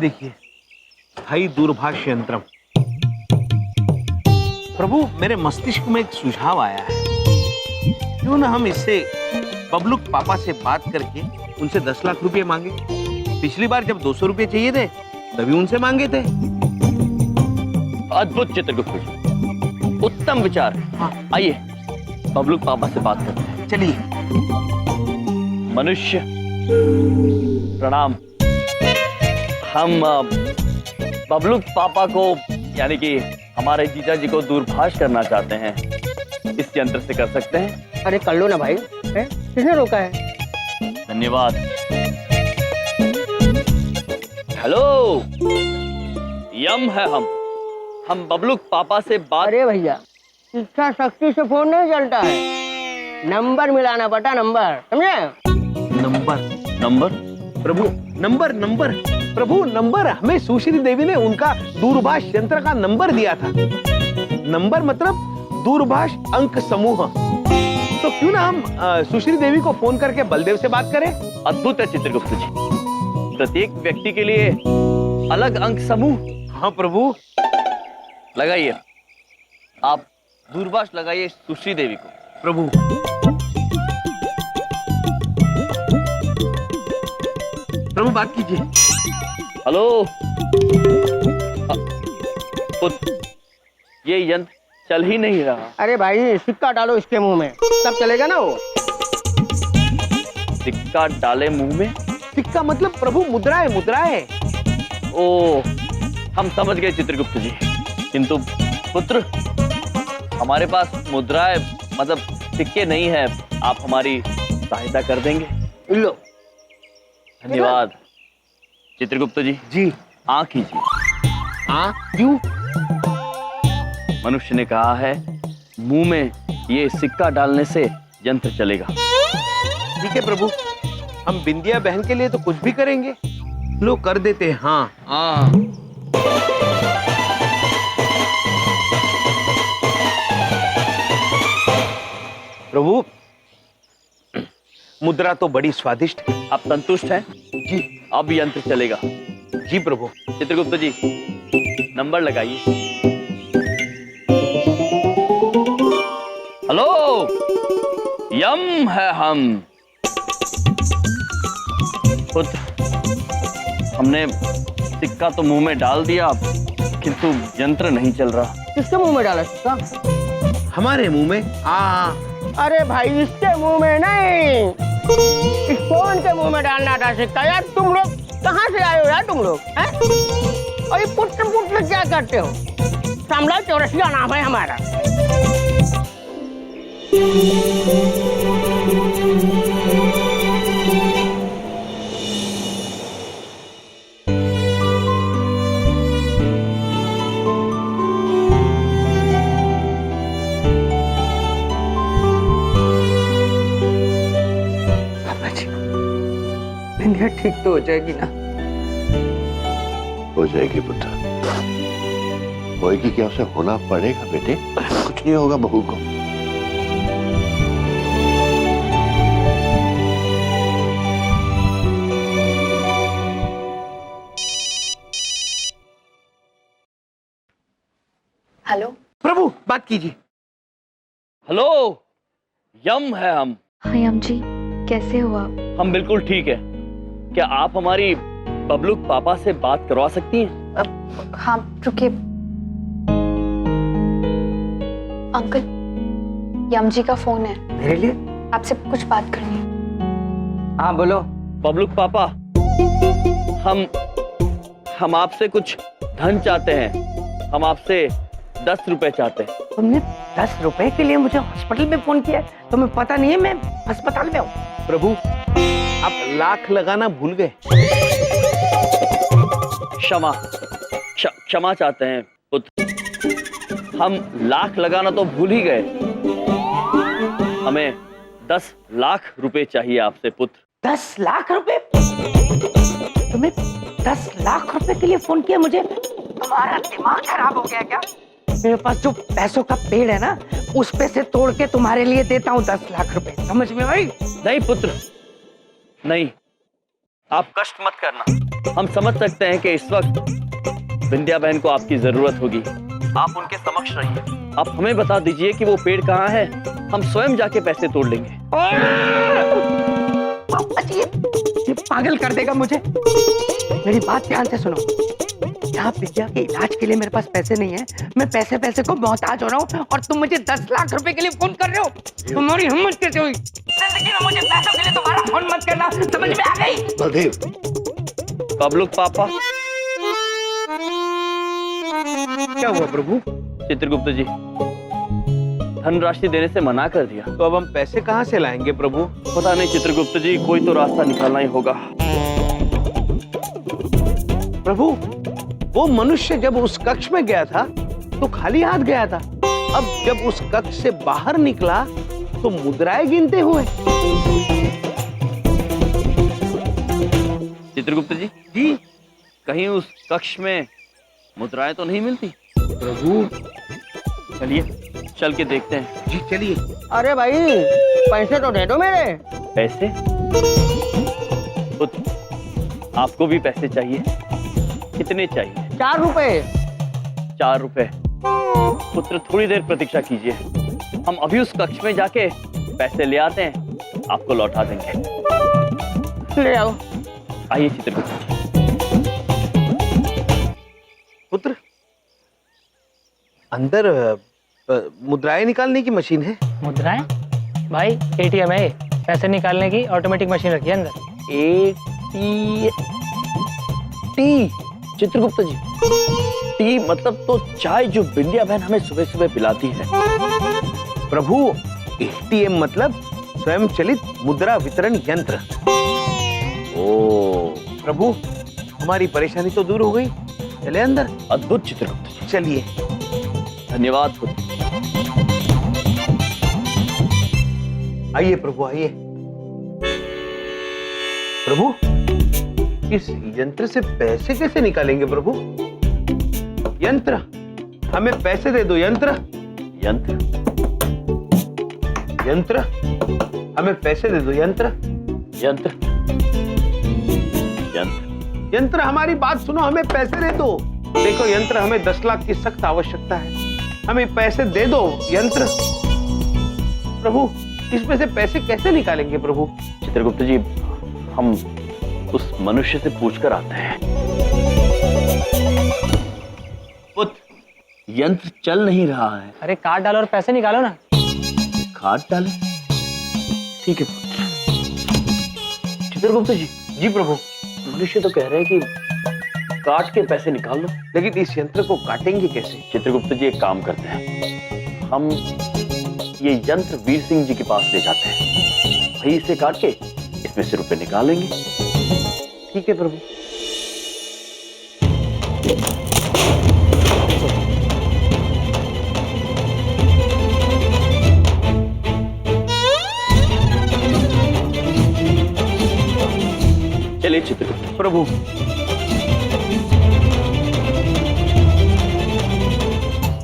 देखिए, स्थायी दूरभाष यंत्रम। प्रभु, मेरे मस्तिष्क में एक सुझाव आया है। क्यों ना हम इससे बबलू पापा से बात करके उनसे 10 लाख रुपए मांगे। पिछली बार जब 200 रुपए चाहिए थे तभी उनसे मांगे थे। अद्भुत चित्रगुप्त जी, उत्तम विचार। हाँ। आइए बबलू पापा से बात करते हैं। चलिए। मनुष्य प्रणाम। हम बबलू पापा को यानी कि हमारे जीजा जी को दूरभाष करना चाहते हैं। इस यंत्र से कर सकते हैं? अरे कर लो ना भाई, किसने रोका है? धन्यवाद। हेलो, यम है हम बबलू पापा से बात। अरे भैया, इच्छा शक्ति से फोन नहीं चलता है, नंबर मिलाना पड़ता, नंबर समझे? नंबर प्रभु, नंबर प्रभु, नंबर हमें सुश्री देवी ने उनका दूरभाष यंत्र का नंबर दिया था। नंबर मतलब दूरभाष अंक समूह। तो क्यों ना हम सुश्री देवी को फोन करके बलदेव से बात करें? अद्भुत है चित्रगुप्त जी, प्रत्येक व्यक्ति के लिए अलग अंक समूह। हाँ प्रभु। लगाइए, आप दूरभाष लगाइए सुश्री देवी को। प्रभु, प्रभु बात कीजिए। हेलो, ये यंत्र चल ही नहीं रहा। अरे भाई, सिक्का डालो इसके मुंह में, तब चलेगा ना वो। सिक्का डाले मुंह में? सिक्का मतलब प्रभु मुद्रा है। ओ, हम समझ गए चित्रगुप्त जी, किंतु पुत्र हमारे पास मुद्राएं मतलब सिक्के नहीं है। आप हमारी सहायता कर देंगे? लो। धन्यवाद चित्रगुप्त जी। जी। आंख कीजिए। क्यों? मनुष्य ने कहा है मुंह में ये सिक्का डालने से यंत्र चलेगा। ठीक है प्रभु, हम बिंदिया बहन के लिए तो कुछ भी करेंगे। लो कर देते हैं। हाँ। प्रभु, मुद्रा तो बड़ी स्वादिष्ट है। आप संतुष्ट हैं? जी। अब यंत्र चलेगा। जी प्रभु। चित्रगुप्त जी, नंबर लगाइए। हेलो, यम है हम। पुत्र, हमने सिक्का तो मुंह में डाल दिया, किंतु यंत्र नहीं चल रहा। किसके मुंह में डाला सिक्का? हमारे मुंह में। अरे भाई, इसके मुंह में नहीं, इस फोन के मुंह में डालना था सिक्का। यार तुम लोग कहाँ से आए हो यार, तुम लोग हैं? और ये पुत्र क्या करते हो? सामला चौरसिया नाम है हमारा। बिंदिया ठीक तो हो जाएगी ना? हो जाएगी पुत्र, होएगी क्या? उसे होना पड़ेगा बेटे, कुछ नहीं होगा बहू को। हेलो प्रभु बात कीजिए। हेलो, यम है हम। हाँ यम जी, कैसे हो आप? हम बिल्कुल ठीक है। क्या आप हमारी बबलू पापा से बात करवा सकती हैं? हाँ रुकिए। अंकल, यम जी का फोन है, मेरे लिए? आपसे कुछ बात करनी है। हाँ बोलो। बबलू पापा, हम आपसे कुछ धन चाहते हैं। हम आपसे 10 रुपए चाहते हैं। तुमने 10 रुपए के लिए मुझे हॉस्पिटल में फोन किया? तुम्हें पता नहीं है मैं अस्पताल में हूँ? प्रभु, आप लाख लगाना भूल गए। क्षमा चाहते हैं पुत्र। हम लाख लगाना तो भूल ही गए। हमें 10 लाख रुपए चाहिए आपसे पुत्र। 10 लाख रुपए? तुम्हें 10 लाख रुपए के लिए फोन किया मुझे? तुम्हारा दिमाग खराब हो गया क्या? मेरे पास जो पैसों का पेड़ है ना, उस पे से तोड़ के तुम्हारे लिए देता हूँ 10 लाख रुपए, समझ में आई? नहीं पुत्र, नहीं। आप कष्ट मत करना। हम समझ सकते हैं कि इस वक्त विंध्या बहन को आपकी जरूरत होगी। आप उनके समक्ष रहिए। आप हमें बता दीजिए कि वो पेड़ कहाँ है, हम स्वयं जाके पैसे तोड़ लेंगे। पापा जी, ये पागल कर देगा मुझे। मेरी बात ध्यान से सुनो। यहाँ विद्या के इलाज के लिए मेरे पास पैसे नहीं है। मैं पैसे को मोहताज हो रहा हूँ और तुम मुझे 10 लाख रुपए के लिए फोन कर रहे हो। तुम्हारी हिम्मत कैसे हुई? जिंदगी में मुझे पैसों के लिए तुम्हारा फोन मत करना, समझ में आ गई? बलदेव, बबलू पापा। क्या हुआ प्रभु? चित्रगुप्त जी, धनराशि देने से मना कर दिया। तो अब हम पैसे कहाँ से लाएंगे प्रभु? पता नहीं चित्रगुप्त जी, कोई तो रास्ता निकालना ही होगा। प्रभु, वो मनुष्य जब उस कक्ष में गया था तो खाली हाथ गया था। अब जब उस कक्ष से बाहर निकला तो मुद्राएं गिनते हुए। चित्रगुप्त जी, जी कहीं उस कक्ष में मुद्राएं तो नहीं मिलती? प्रभु, चलिए चल के देखते हैं। जी चलिए। अरे भाई, पैसे तो दे दो मेरे। पैसे? पुत्र, आपको भी पैसे चाहिए? कितने चाहिए? 4 रुपए। 4 रुपए? पुत्र, थोड़ी देर प्रतीक्षा कीजिए। हम अभी उस कक्ष में जाके पैसे ले आते हैं, आपको लौटा देंगे। ले आओ। आइए चित्रगुप्त जी। पुत्र, अंदर मुद्राएं निकालने की मशीन है। मुद्राएं? भाई एटीएम है, पैसे निकालने की ऑटोमेटिक मशीन रखी है अंदर। टी चित्रगुप्त जी, टी मतलब तो चाय जो विंध्या बहन हमें सुबह सुबह पिलाती है। प्रभु, एटीएम मतलब स्वयं चलित मुद्रा वितरण यंत्र। ओ प्रभु, हमारी परेशानी तो दूर हो गई। चले अंदर। अद्भुत चित्रगुप्त जी, चलिए। धन्यवाद पुत्र। आइए प्रभु, आइए। प्रभु, इस यंत्र से पैसे कैसे निकालेंगे प्रभु? यंत्र, हमें पैसे दे दो। यंत्र, यंत्र? यंत्र, हमें पैसे दे दो। यंत्र, यंत्र? यंत्र? यंत्र, हमारी बात सुनो, हमें पैसे दे दो। देखो यंत्र, हमें 10 लाख की सख्त आवश्यकता है, हमें पैसे दे दो। यंत्र। प्रभु, इसमें से पैसे कैसे निकालेंगे प्रभु? चित्रगुप्त जी, हम उस मनुष्य से पूछकर आते हैं। पुत्र, यंत्र चल नहीं रहा है। अरे कार्ड डालो और पैसे निकालो ना। कार्ड डाले? ठीक है पुत्र। चित्रगुप्त जी। जी प्रभु। मनुष्य तो कह रहे हैं कि काट के पैसे निकाल लो। लेकिन इस यंत्र को काटेंगे कैसे? चित्रगुप्त जी, एक काम करते हैं, हम ये यंत्र वीर सिंह जी के पास ले जाते हैं। वही इसे काट के इसमें से रुपए निकालेंगे। ठीक है प्रभु। चलिए चित्रगुप्त। प्रभु,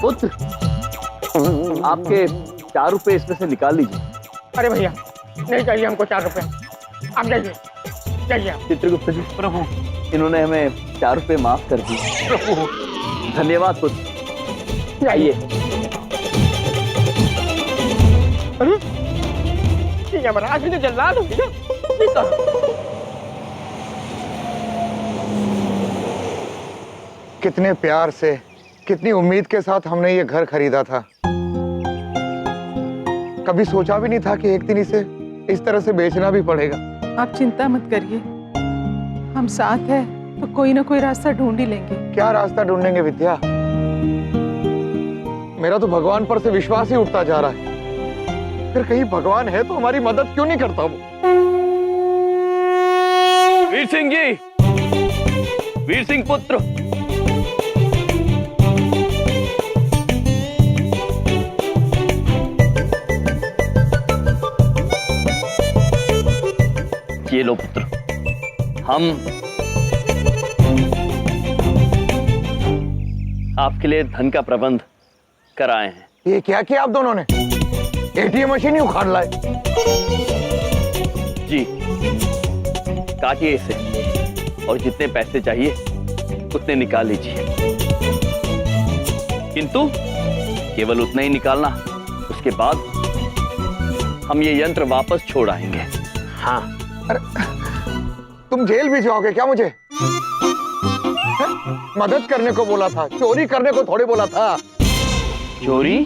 पुत्र, आपके 4 रुपए इसमें से निकाल लीजिए। अरे भैया, नहीं चाहिए हमको 4 रुपए। आप जाइए, जाइए। चित्रगुप्त जी, प्रभु, इन्होंने हमें 4 रुपए माफ कर दी। प्रभु, धन्यवाद पुत्र। आइए। अरे ये यमराज ने जल्लाद हो गया। कितने प्यार से, कितनी उम्मीद के साथ हमने ये घर खरीदा था। कभी सोचा भी नहीं था कि एक दिन इसे इस तरह से बेचना भी पड़ेगा। आप चिंता मत करिए, हम साथ हैं तो कोई ना कोई रास्ता ढूंढ ही लेंगे। क्या रास्ता ढूंढेंगे विद्या? मेरा तो भगवान पर से विश्वास ही उठता जा रहा है। फिर कहीं भगवान है तो हमारी मदद क्यों नहीं करता वो? वीर सिंह जी, वीर सिंह पुत्र, ये लो पुत्र, हम आपके लिए धन का प्रबंध कराए हैं। ये क्या किया आप दोनों ने? एटीएम मशीन ही उखाड़ लाए। जी, काटिए इसे। और जितने पैसे चाहिए उतने निकाल लीजिए, किंतु केवल उतना ही निकालना। उसके बाद हम ये यंत्र वापस छोड़ आएंगे। हाँ। अरे तुम जेल भी जाओगे क्या मुझे? मदद करने को बोला था, चोरी करने को थोड़ी बोला था। चोरी?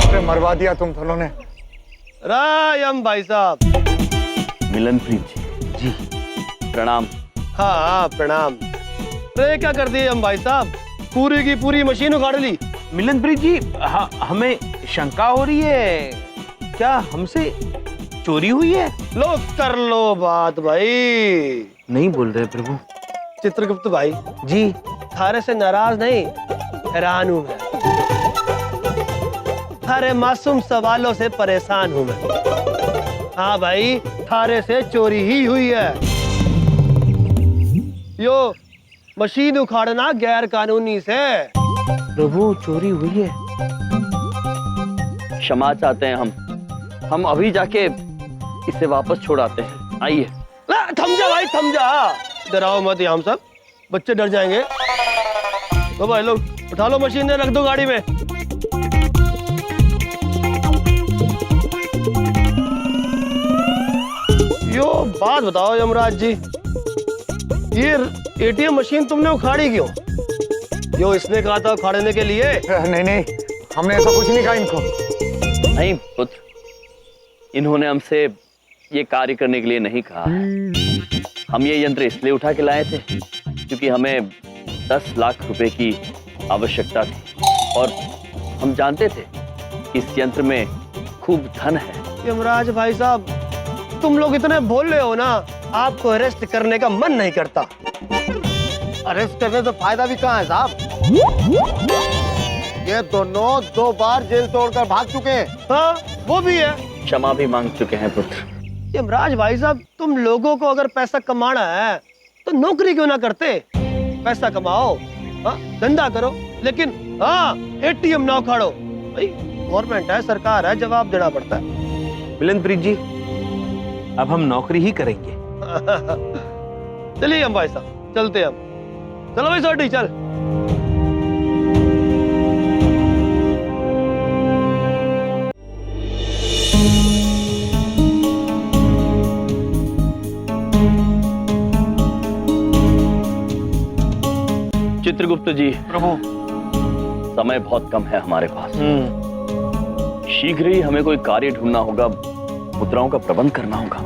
अरे मरवा दिया तुम दोनों ने। रायम भाई साहब। मिलनप्रीत जी, प्रणाम। हाँ प्रणाम। अरे क्या कर दिए हम भाई साहब, पूरी की पूरी मशीन उखाड़ ली। मिलनप्रीत जी, हमें शंका हो रही है, क्या हमसे चोरी हुई है? लो कर लो बात भाई। नहीं बोल रहे प्रभु। चित्रगुप्त भाई जी। थारे से नाराज नहीं, हैरान हूं मैं। थारे मासूम सवालों से परेशान हूं मैं। हाँ भाई, थारे से चोरी ही हुई है। यो मशीन उखाड़ना गैर कानूनी से। प्रभु चोरी हुई है। क्षमा चाहते हैं हम अभी जाके इसे वापस छोड़ाते हैं। आइए। थम जा भाई, थम जा। डराओ मत हम सब, बच्चे डर जाएंगे। तो भाई लोग उठा लो मशीन, रख दो गाड़ी में। यो बात बताओ यमराज जी, ये एटीएम मशीन तुमने उखाड़ी क्यों? यो इसने कहा था उखाड़ने के लिए। नहीं नहीं, हमने ऐसा कुछ नहीं कहा इनको। नहीं पुत्र, इन्होंने हमसे ये कार्य करने के लिए नहीं कहा है। हम ये यंत्र इसलिए उठा के लाए थे क्योंकि हमें 10 लाख रुपए की आवश्यकता थी और हम जानते थे कि इस यंत्र में खूब धन है। यमराज भाई साहब, तुम लोग इतने भोले हो ना, आपको अरेस्ट करने का मन नहीं करता। अरेस्ट करने से फायदा भी कहाँ है साहब? ये दोनों 2 बार जेल तोड़कर भाग चुके हैं। हाँ वो भी है। क्षमा भी मांग चुके हैं पुत्र। यमराज भाई साहब, तुम लोगों को अगर पैसा कमाना है तो नौकरी क्यों ना करते? पैसा कमाओ, हाँ धंधा करो, लेकिन हाँ एटीएम ना उखाड़ो। भाई गवर्नमेंट है, सरकार है, जवाब देना पड़ता है। मिलनप्रीत जी, अब हम नौकरी ही करेंगे। चलिए हम भाई साहब, चलते हम। चलो भाई सोटी, चल। चित्रगुप्त जी, प्रभु। समय बहुत कम है हमारे पास। शीघ्र ही हमें कोई कार्य ढूंढना होगा, मुद्राओं का प्रबंध करना होगा।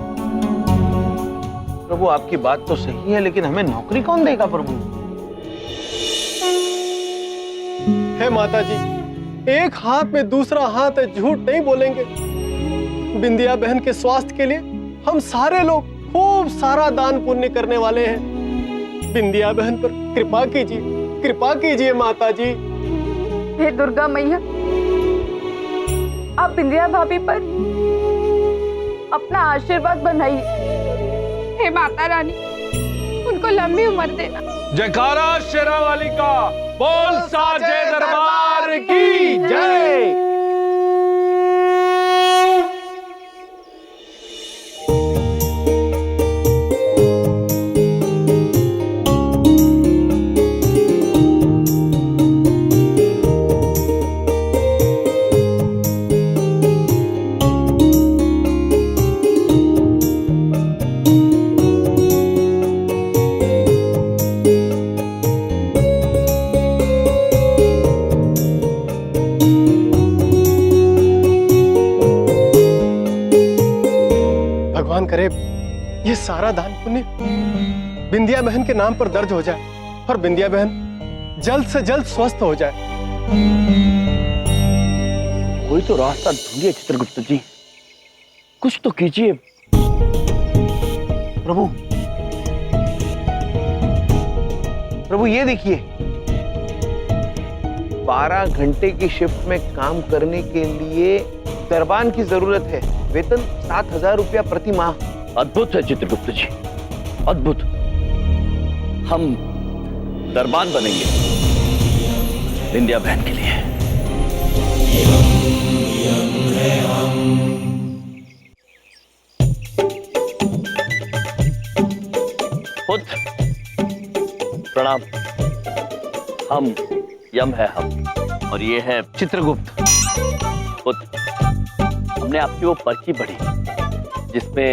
प्रभु आपकी बात तो सही है, लेकिन हमें नौकरी कौन देगा प्रभु? हे माता जी, एक हाथ में दूसरा हाथ है, झूठ नहीं बोलेंगे। बिंदिया बहन के स्वास्थ्य के लिए हम सारे लोग खूब सारा दान पुण्य करने वाले हैं। बिंदिया बहन पर कृपा कीजिए, कृपा कीजिए माता जी। हे दुर्गा मैया, आप बिंदिया भाभी पर अपना आशीर्वाद बनाइए। हे माता रानी, उनको लंबी उम्र देना। जयकारा शेरावाली का, बोल साचे दरबार की जय। भगवान करे ये सारा दान पुण्य बिंदिया बहन के नाम पर दर्ज हो जाए और बिंदिया बहन जल्द से जल्द स्वस्थ हो जाए। कोई तो रास्ता ढूंढिए चित्रगुप्त जी, कुछ तो कीजिए। प्रभु, प्रभु ये देखिए, 12 घंटे की शिफ्ट में काम करने के लिए दरबान की जरूरत है। वेतन 7,000 रुपया प्रति माह। अद्भुत है चित्रगुप्त जी, अद्भुत। हम दरबान बनेंगे बिंदिया बहन के लिए। पुत्र प्रणाम। हम यम है हम, और ये है चित्रगुप्त। पुत्र, हमने आपकी वो पर्ची पढ़ी जिसमें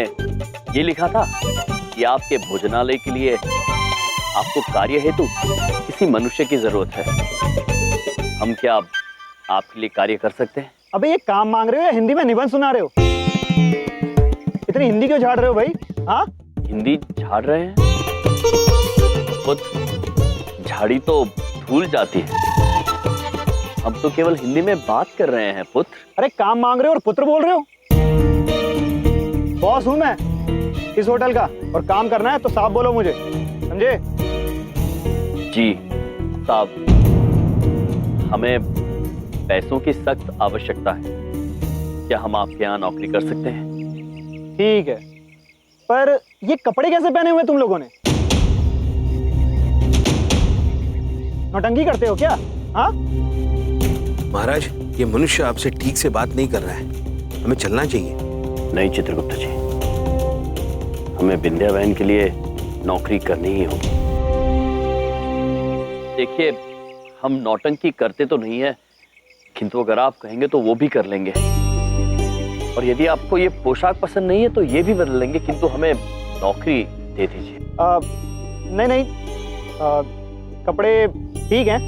ये लिखा था कि आपके भोजनालय के लिए आपको कार्य हेतु किसी मनुष्य की जरूरत है। हम क्या आपके लिए कार्य कर सकते हैं? अबे ये काम मांग रहे हो या हिंदी में निबंध सुना रहे हो? इतनी हिंदी क्यों झाड़ रहे हो भाई? हाँ, हिंदी झाड़ रहे हैं? पुत्र, झाड़ी तो धूल जाती है, हम तो केवल हिंदी में बात कर रहे हैं पुत्र। अरे काम मांग रहे हो और पुत्र बोल रहे हो? बॉस हूं मैं इस होटल का, और काम करना है तो साफ बोलो मुझे, समझे? जी साहब, हमें पैसों की सख्त आवश्यकता है। क्या हम आपके यहाँ नौकरी कर सकते हैं? ठीक है, पर ये कपड़े कैसे पहने हुए तुम लोगों ने? नौटंकी करते हो क्या? हाँ महाराज, ये मनुष्य आपसे ठीक से बात नहीं कर रहा है, हमें चलना चाहिए। नहीं चित्रगुप्त जी, हमें विंध्या बहन के लिए नौकरी करनी ही होगी। देखिए, हम नौटंकी करते तो नहीं है, किंतु अगर आप कहेंगे तो वो भी कर लेंगे, और यदि आपको ये पोशाक पसंद नहीं है तो ये भी बदल लेंगे, किंतु हमें नौकरी दे दीजिए। नहीं नहीं, कपड़े ठीक हैं,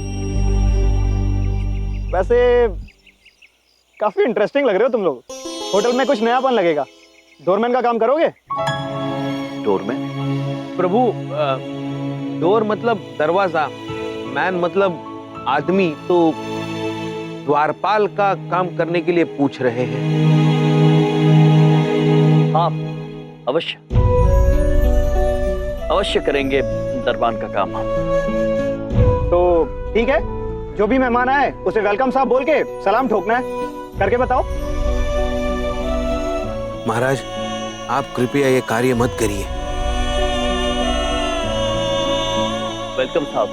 वैसे काफी इंटरेस्टिंग लग रहे हो तुम लोग। होटल में कुछ नयापन लगेगा। डोरमैन का काम करोगे? डोरमैन? प्रभु, डोर मतलब दरवाजा, मैन मतलब आदमी, तो द्वारपाल का काम करने के लिए पूछ रहे हैं। हाँ, अवश्य अवश्य करेंगे दरबान का काम हम। तो ठीक है, जो भी मेहमान आए उसे वेलकम साहब बोल के सलाम ठोकना है, करके बताओ। महाराज, आप कृपया ये कार्य मत करिए। वेलकम साहब,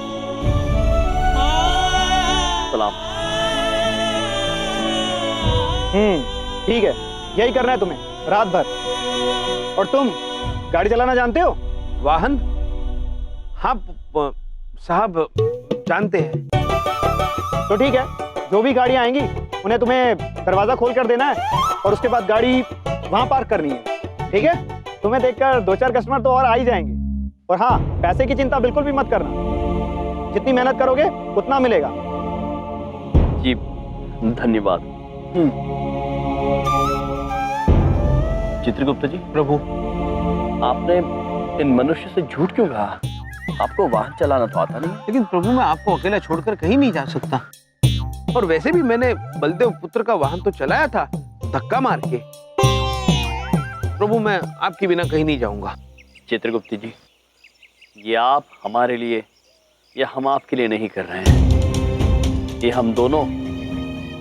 सलाम। ठीक है, यही करना है तुम्हें रात भर। और तुम गाड़ी चलाना जानते हो? वाहन? हाँ साहब, जानते हैं। तो ठीक है, जो भी गाड़ियां आएंगी उन्हें तुम्हें दरवाजा खोल कर देना है, और उसके बाद गाड़ी वहां पार्क करनी है। ठीक है? तुम्हें देखकर 2-4 कस्टमर तो और आ ही जाएंगे। और हाँ, पैसे की चिंता बिल्कुल भी मत करना, जितनी मेहनत करोगे उतना मिलेगा। जी धन्यवाद। चित्रगुप्त जी। प्रभु, आपने इन मनुष्य से झूठ क्यों कहा? आपको वाहन चलाना तो आता नहीं। लेकिन प्रभु, मैं आपको अकेला छोड़कर कहीं नहीं जा सकता, और वैसे भी मैंने बलदेव पुत्र का वाहन तो चलाया था धक्का मार के। प्रभु, मैं आपके बिना कहीं नहीं जाऊंगा। चित्रगुप्त जी, ये आप हमारे लिए या हम आपके लिए नहीं कर रहे हैं, ये हम दोनों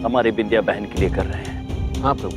हमारे विंध्या बहन के लिए कर रहे हैं। हाँ प्रभु।